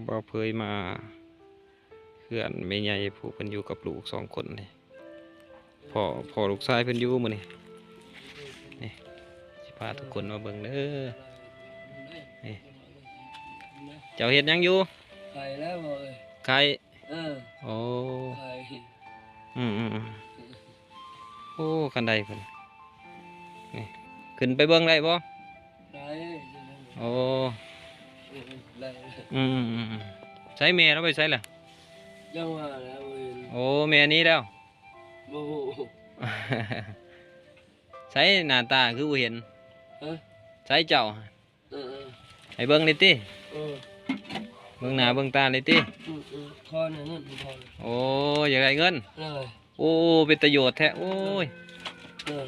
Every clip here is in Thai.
บ่าวเผยมาเพื่อนแม่ใหญ่ผู้เพิ่นอยู่กับลูก2 คนนี่พ่อลูกชายเพิ่นอยู่มื้อนี้นี่สิพาทุกคนมาเบิ่งเด้อนี่เจ้าเฮ็ดหยังอยู่ไข่แล้วบ่เอ้ยไข่โอ้ไข่โอ้คันใดเพิ่นนี่ขึ้นไปเบิ่งได้บ่ได้โอ้ได้ใช้แม่เราไปใช้ล่ะจังว่าแล้วเว้ยโอ้แม่นี้แล้วบ่ฮู้ ใช้หน้าตาคือบ่เห็นใช้เจ้าเออให้เบิ่งได้ติเเบิ่งหน้าเบิ่งตาได้ติขอเงินพอโอ้อยากได้เงินเลยโอ้เป็นประโยชน์แท้โอ้ย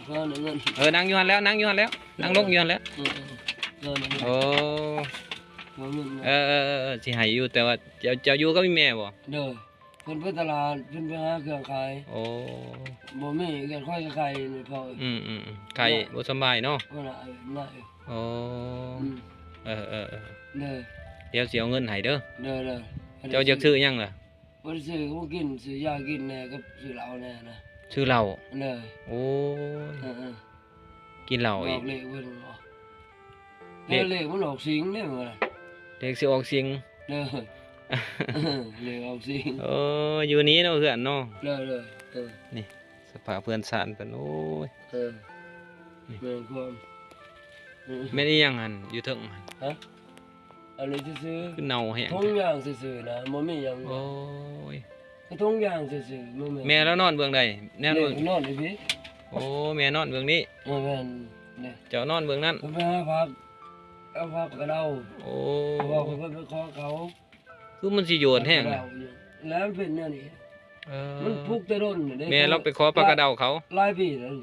ขอเงินนั่งอยู่หั่นแล้วนั่งลงอยู่หั่นแล้วโอ้สิให้อยู่แต่ว่าเจ้าอยู่กับแม่บ่เด้อเพิ่นไปตลาดเพิ่นไปหาเครื่องขายโอ้บ่มีเงินค่อยกับไข่นี่พอไข่บ่สบายเนาะน่ะโอ้เด้อเดี๋ยวสิเอาเงินให้เด้อเด้อเจ้าอยากซื้อหยังล่ะบ่ได้ซื้อของกินซื้อยากินแน่กับซื้อเหล้าแน่นะซื้อเหล้าเด้อโอ้กินเหล้าอีกเลขเพิ่นเลขมันออกสิงเด้อว่าเลขสิออกสิงเด้อเลขออกสิงอยู่นี้เนาะเพื่อนเนาะเด้อนี่สภาพเพื่อนสานเพิ่นโอ้ยแม่นความ แม่นอีหยังหั่นอยู่เทิงหั่นฮะอันนี้ซื่อคือเน่าแห้งทงยางซื่อๆนะบ่มีหยังโอ้ยทงยางซื่อๆแม่แล้วนอนเบื้องใดแนวนอนอยู่พี่โอ้แม่นอนเบื้องนี้แม่นนี่เจ้านอนเบื้องนั้นไปหาผักเอาผักกระเดาโอ้บอกเพิ่นไปขอเขาคือมันสิโยนแห้งแล้วเป็นแนวนี้มันพุกแต่ด้นเด้แม่เราไปขอปลากระเดาเขาหลายปีแล้ว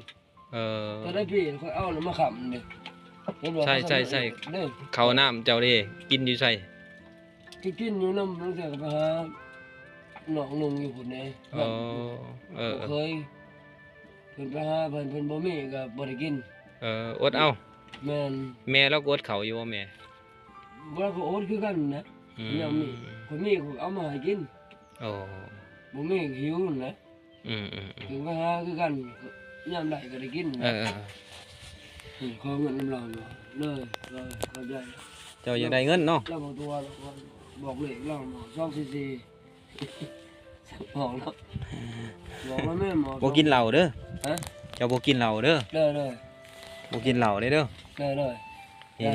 แต่ได้ปีค่อยเอาแล้วมาค้ำนี่ใช่เขาน้ำเจ้าเด้กินอยู่ใส่กินอยู่น้ำตั้งแต่ไปหาหนองนึงอยู่พุ่นนี่เคยเพิ่นไปหาเพิ่นบ่มีก็บ่ได้กินอดเอาแม่เราก็อดเขาอยู่ว่าแม่บ่ก็อดคือกันนะยังมีคนมีก็เอามาให้กินบ่มีหิวนะถึงไปหาคือกันยามใดก็ได้กินขอเงินน้ำเราเลยเข้าใจเจ้าอยากได้เงินเนาะเราบอกตัวบอกเลขเราชอบซีบอกแล้วบอกแม่หมอบ่กินเหล้าเด้อเจ้าบ่กินเหล้าเด้อบ่กินเหล้าเด้อนี่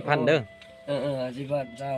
50,000เด้อ50,000จ้า